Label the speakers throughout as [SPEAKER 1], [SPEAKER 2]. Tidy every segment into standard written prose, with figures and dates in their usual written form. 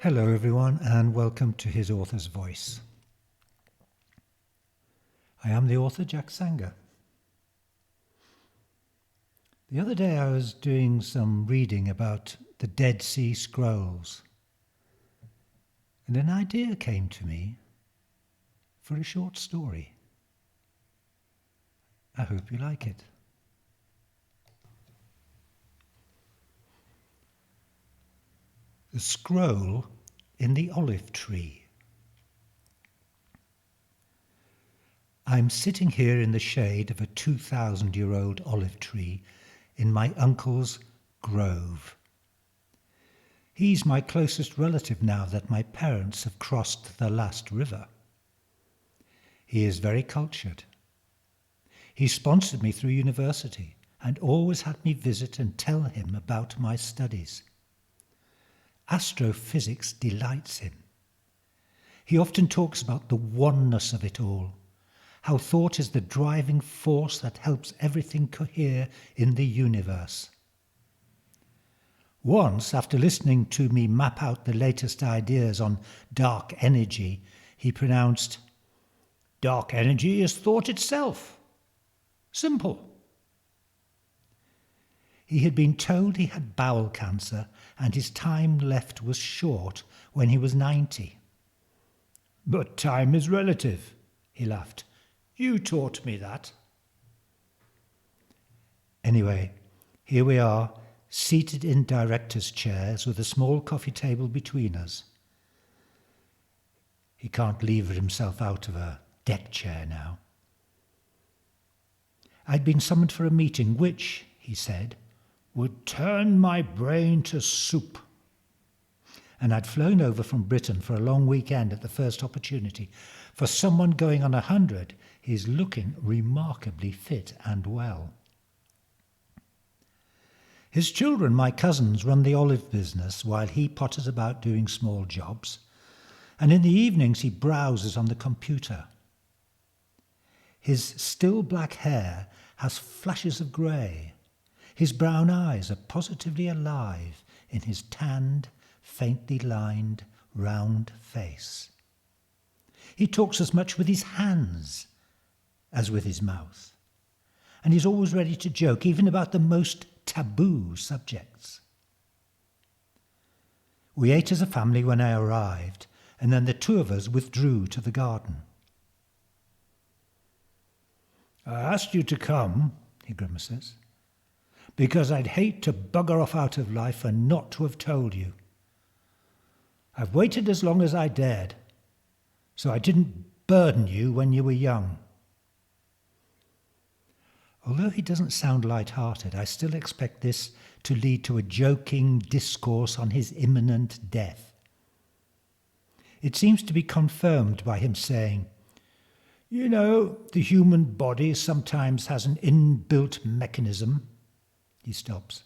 [SPEAKER 1] Hello everyone and welcome to His Author's Voice. I am the author Jack Sanger. The other day I was doing some reading about the Dead Sea Scrolls and an idea came to me for a short story. I hope you like it. The Scroll in the Olive Tree. I'm sitting here in the shade of a 2,000-year-old olive tree in my uncle's grove. He's my closest relative now that my parents have crossed the last river. He is very cultured. He sponsored me through university and always had me visit and tell him about my studies. Astrophysics delights him. He often talks about the oneness of it all, how thought is the driving force that helps everything cohere in the universe. Once, after listening to me map out the latest ideas on dark energy, he pronounced, "Dark energy is thought itself. Simple." He had been told he had bowel cancer and his time left was short when he was 90. "But time is relative," he laughed. "You taught me that." Anyway, here we are, seated in directors' chairs with a small coffee table between us. He can't lever himself out of a deck chair now. I'd been summoned for a meeting which, he said, would turn my brain to soup. And I'd flown over from Britain for a long weekend at the first opportunity. For someone going on 100, he's looking remarkably fit and well. His children, my cousins, run the olive business while he potters about doing small jobs. And in the evenings he browses on the computer. His still black hair has flashes of grey. His brown eyes are positively alive in his tanned, faintly lined, round face. He talks as much with his hands as with his mouth, and he's always ready to joke, even about the most taboo subjects. We ate as a family when I arrived, and then the two of us withdrew to the garden. "I asked you to come," he grimaces, "because I'd hate to bugger off out of life and not to have told you. I've waited as long as I dared, so I didn't burden you when you were young." Although he doesn't sound light-hearted, I still expect this to lead to a joking discourse on his imminent death. It seems to be confirmed by him saying, "You know, the human body sometimes has an inbuilt mechanism." He stops.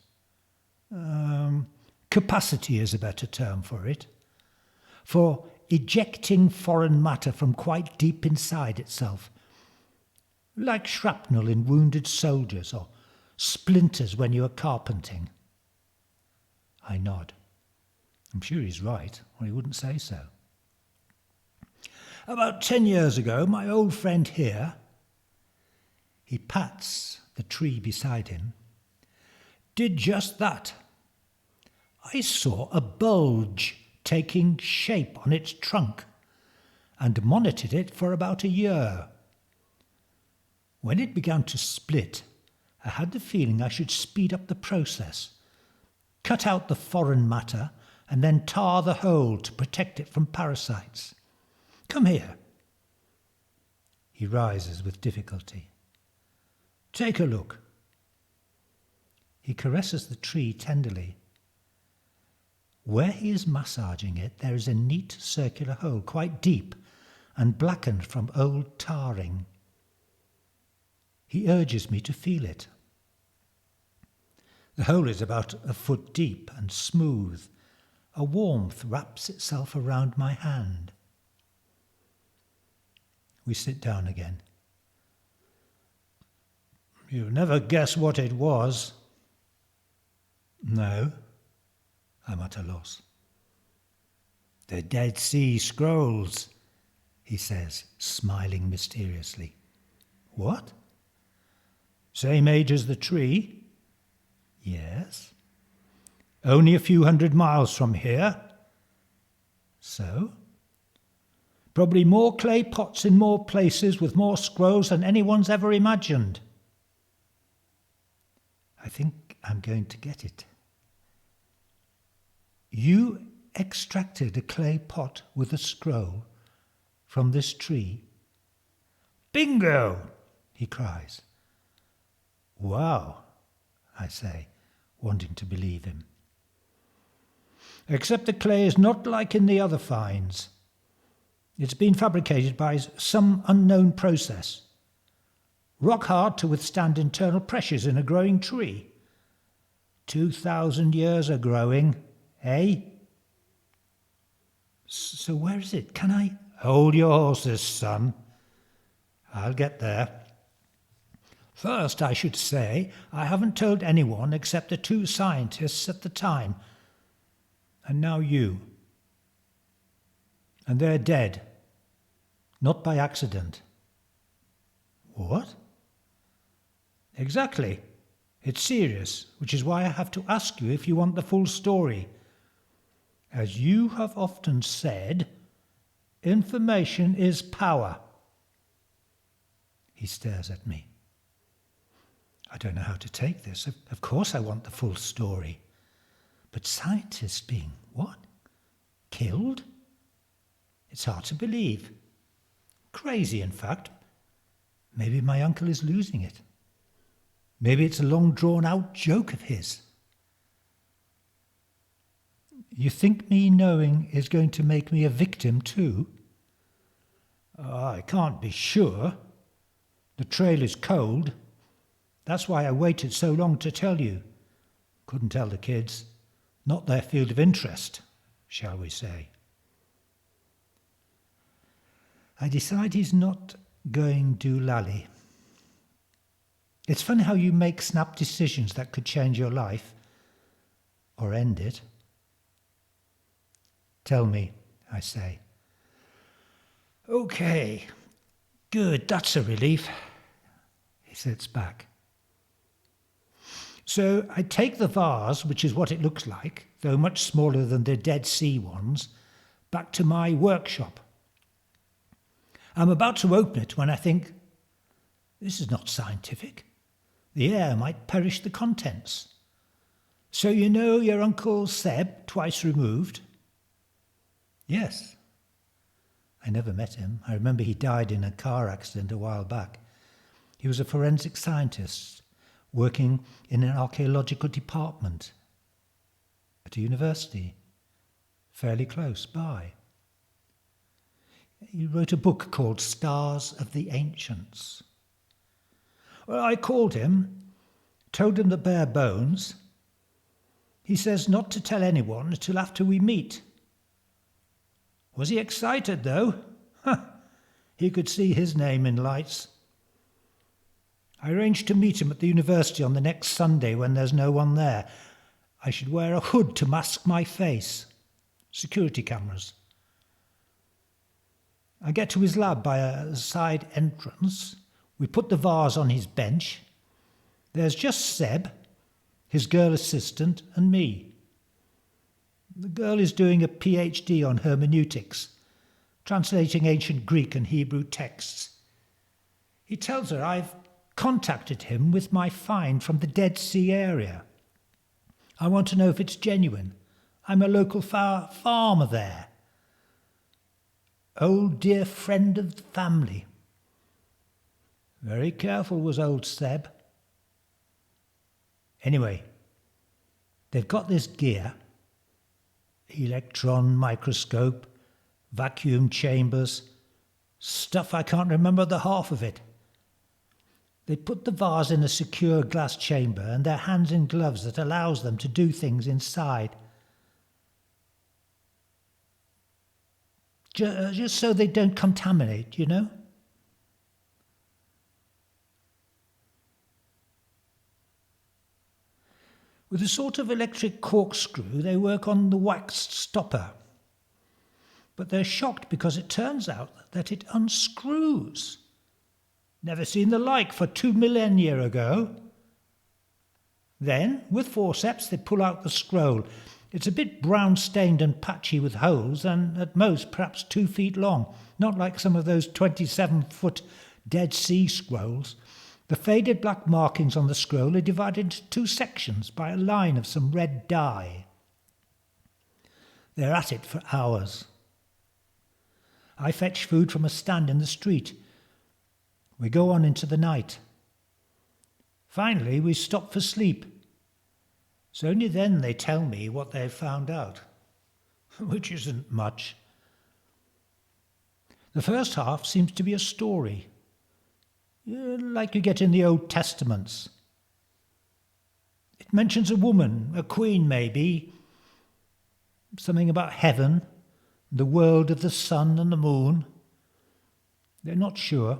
[SPEAKER 1] Capacity is a better term for it. For ejecting foreign matter from quite deep inside itself, like shrapnel in wounded soldiers or splinters when you are carpenting. I nod. I'm sure he's right, or he wouldn't say so. "About 10 years ago, my old friend here," he pats the tree beside him, "did just that. I saw a bulge taking shape on its trunk and monitored it for about a year. When it began to split, I had the feeling I should speed up the process, cut out the foreign matter, and then tar the hole to protect it from parasites. Come here." He rises with difficulty. "Take a look." He caresses the tree tenderly. Where he is massaging it, there is a neat circular hole, quite deep and blackened from old tarring. He urges me to feel it. The hole is about a foot deep and smooth. A warmth wraps itself around my hand. We sit down again. "You'll never guess what it was." "No." I'm at a loss. The Dead Sea Scrolls, he says, smiling mysteriously. What? Same age as the tree? Yes. Only a few 100 miles from here. So? Probably more clay pots in more places with more scrolls than anyone's ever imagined. I think I'm going to get it. You extracted a clay pot with a scroll from this tree? Bingo! He cries. Wow, I say, wanting to believe him. Except the clay is not like in the other finds. It's been fabricated by some unknown process. Rock hard to withstand internal pressures in a growing tree. 2,000 years of growing, eh? So where is it? Can I... Hold your horses, son. I'll get there. First, I should say, I haven't told anyone except the 2 scientists at the time. And now you. And they're dead. Not by accident. What? Exactly. It's serious, which is why I have to ask you if you want the full story. As you have often said, information is power. He stares at me. I don't know how to take this. Of course I want the full story. But scientists being, what? Killed? It's hard to believe. Crazy, in fact. Maybe my uncle is losing it. Maybe it's a long drawn-out joke of his. You think me knowing is going to make me a victim too? I can't be sure. The trail is cold. That's why I waited so long to tell you. Couldn't tell the kids. Not their field of interest, shall we say. I decide he's not going doolally. It's funny how you make snap decisions that could change your life, or end it. Tell me, I say. Okay, good, that's a relief. He sits back. So I take the vase, which is what it looks like, though much smaller than the Dead Sea ones, back to my workshop. I'm about to open it when I think, this is not scientific. The air might perish the contents. So you know your Uncle Seb, twice removed? Yes. I never met him. I remember he died in a car accident a while back. He was a forensic scientist working in an archaeological department at a university fairly close by. He wrote a book called Stars of the Ancients. Well, I called him, told him the bare bones. He says not to tell anyone until after we meet. Was he excited, though? He could see his name in lights. I arranged to meet him at the university on the next Sunday when there's no one there. I should wear a hood to mask my face. Security cameras. I get to his lab by a side entrance. We put the vase on his bench. There's just Seb, his girl assistant, and me. The girl is doing a PhD on hermeneutics, translating ancient Greek and Hebrew texts. He tells her I've contacted him with my find from the Dead Sea area. I want to know if it's genuine. I'm a local farmer there. Old dear friend of the family. Very careful was old Seb. Anyway, they've got this gear, electron microscope, vacuum chambers, stuff I can't remember the half of it. They put the vase in a secure glass chamber and their hands in gloves that allows them to do things inside. Just so they don't contaminate, you know? With a sort of electric corkscrew, they work on the waxed stopper. but they're shocked because it turns out that it unscrews. Never seen the like for 2 millennia ago. Then, with forceps, they pull out the scroll. It's a bit brown-stained and patchy with holes, and at most perhaps 2 feet long, not like some of those 27-foot Dead Sea Scrolls. The faded black markings on the scroll are divided into 2 sections by a line of some red dye. They're at it for hours. I fetch food from a stand in the street. We go on into the night. Finally, we stop for sleep. It's only then they tell me what they've found out, which isn't much. The first half seems to be a story, like you get in the Old Testaments. It mentions a woman, a queen maybe, something about heaven, the world of the sun and the moon. They're not sure.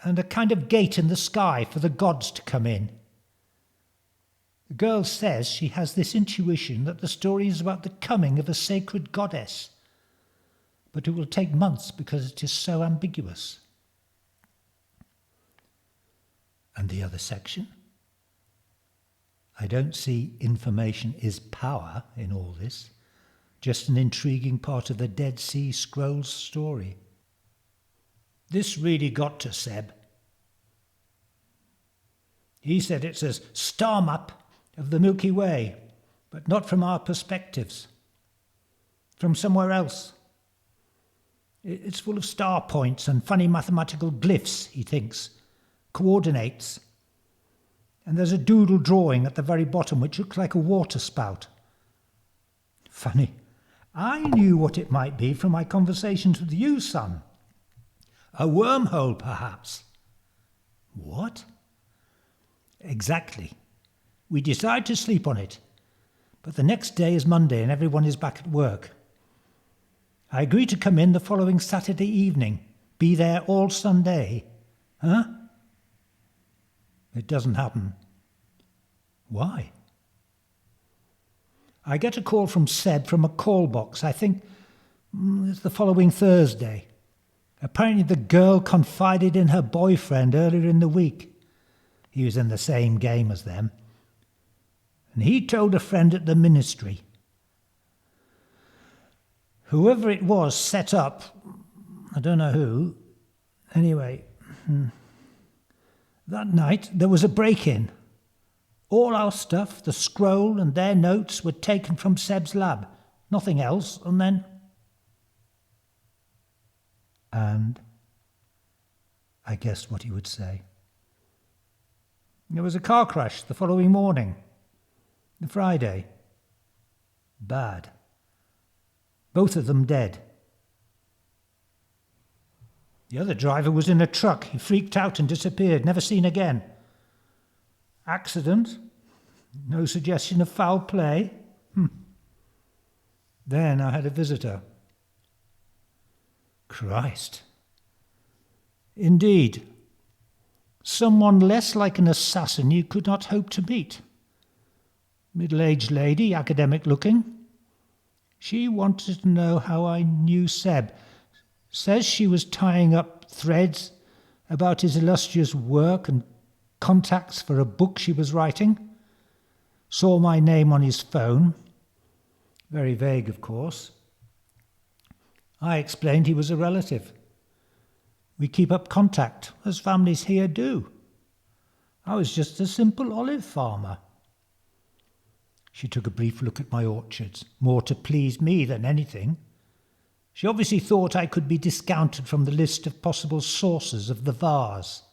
[SPEAKER 1] And a kind of gate in the sky for the gods to come in. The girl says she has this intuition that the story is about the coming of a sacred goddess, but it will take months because it is so ambiguous. And the other section? I don't see information is power in all this, just an intriguing part of the Dead Sea Scrolls story. This really got to Seb. He said it's a star map of the Milky Way, but not from our perspectives, from somewhere else. It's full of star points and funny mathematical glyphs, he thinks, coordinates. And there's a doodle drawing at the very bottom which looks like a water spout. Funny. I knew what it might be from my conversations with you, son. A wormhole, perhaps. What? Exactly. We decide to sleep on it, but the next day is Monday and everyone is back at work. I agree to come in the following Saturday evening, be there all Sunday. Huh? It doesn't happen. Why? I get a call from Seb from a call box. I think it's the following Thursday. Apparently the girl confided in her boyfriend earlier in the week. He was in the same game as them. And he told a friend at the ministry. Whoever it was set up, I don't know who. Anyway, that night there was a break-in. All our stuff, the scroll and their notes, were taken from Seb's lab. Nothing else, and then... And I guessed what he would say. There was a car crash the following morning. The Friday. Bad. Both of them dead. The other driver was in a truck. He freaked out and disappeared, never seen again. Accident? No suggestion of foul play? Then I had a visitor. Christ. Indeed. Someone less like an assassin you could not hope to meet. Middle-aged lady, academic-looking. She wanted to know how I knew Seb. Says she was tying up threads about his illustrious work and contacts for a book she was writing. Saw my name on his phone. Very vague, of course. I explained he was a relative. We keep up contact, as families here do. I was just a simple olive farmer. She took a brief look at my orchards, more to please me than anything. She obviously thought I could be discounted from the list of possible sources of the vase.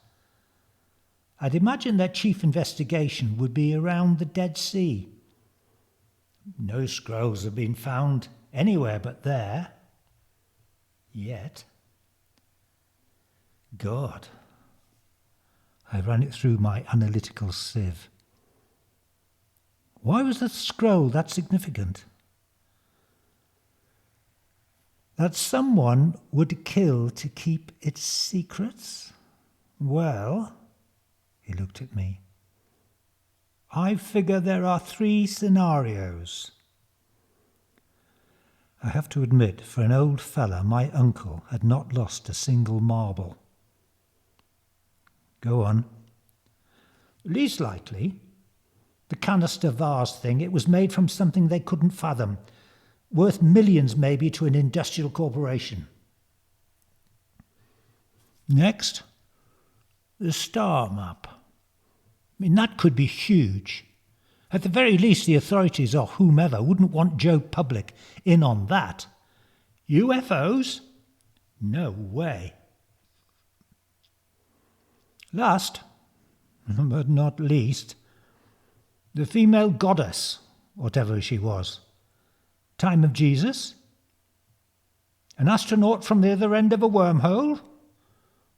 [SPEAKER 1] I'd imagine their chief investigation would be around the Dead Sea. No scrolls have been found anywhere but there. Yet. God. I ran it through my analytical sieve. Why was the scroll that significant? That someone would kill to keep its secrets? Well, he looked at me. I figure there are 3 scenarios. I have to admit, for an old fella, my uncle had not lost a single marble. Go on. Least likely. The canister vase thing, it was made from something they couldn't fathom, worth millions maybe to an industrial corporation. Next, the star map. I mean, that could be huge. At the very least, the authorities or whomever wouldn't want Joe Public in on that. UFOs? No way. Last, but not least, the female goddess, whatever she was. Time of Jesus? An astronaut from the other end of a wormhole?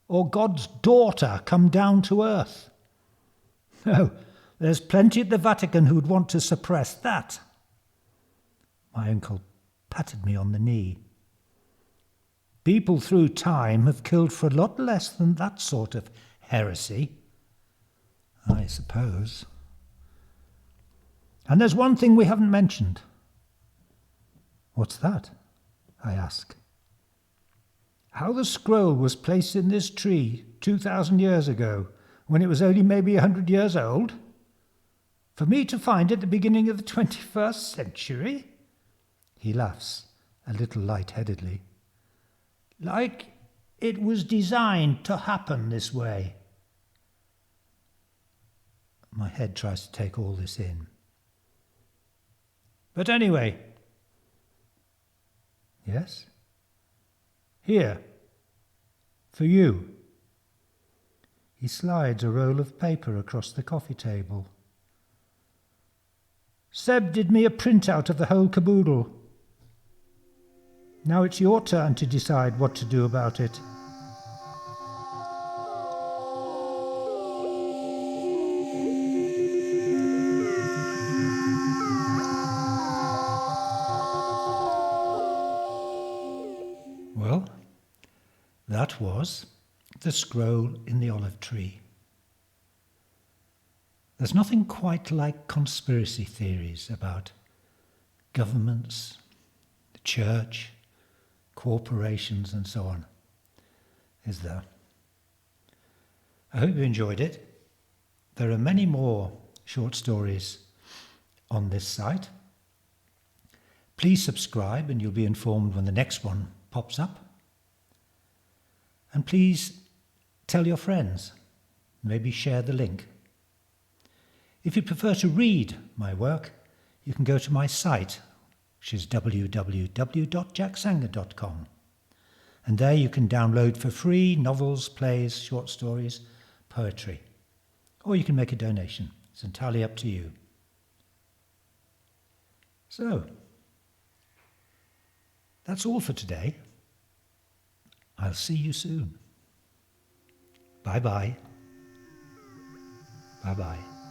[SPEAKER 1] Or God's daughter come down to earth? No, there's plenty at the Vatican who'd want to suppress that. My uncle patted me on the knee. People through time have killed for a lot less than that sort of heresy, I suppose. And there's one thing we haven't mentioned. What's that? I ask. How the scroll was placed in this tree 2,000 years ago, when it was only maybe 100 years old? For me to find it at the beginning of the 21st century? He laughs, a little light-headedly. Like it was designed to happen this way. My head tries to take all this in. But anyway. Yes? Here. For you. He slides a roll of paper across the coffee table. Seb did me a printout of the whole caboodle. Now it's your turn to decide what to do about it. Well, that was The Scroll in the Olive Tree. There's nothing quite like conspiracy theories about governments, the church, corporations and so on, is there? I hope you enjoyed it. There are many more short stories on this site. Please subscribe and you'll be informed when the next one pops up. And please tell your friends, maybe share the link. If you prefer to read my work, you can go to my site, which is www.jacksanger.com. And there you can download for free novels, plays, short stories, poetry. Or you can make a donation. It's entirely up to you. So, that's all for today. I'll see you soon. Bye-bye. Bye-bye.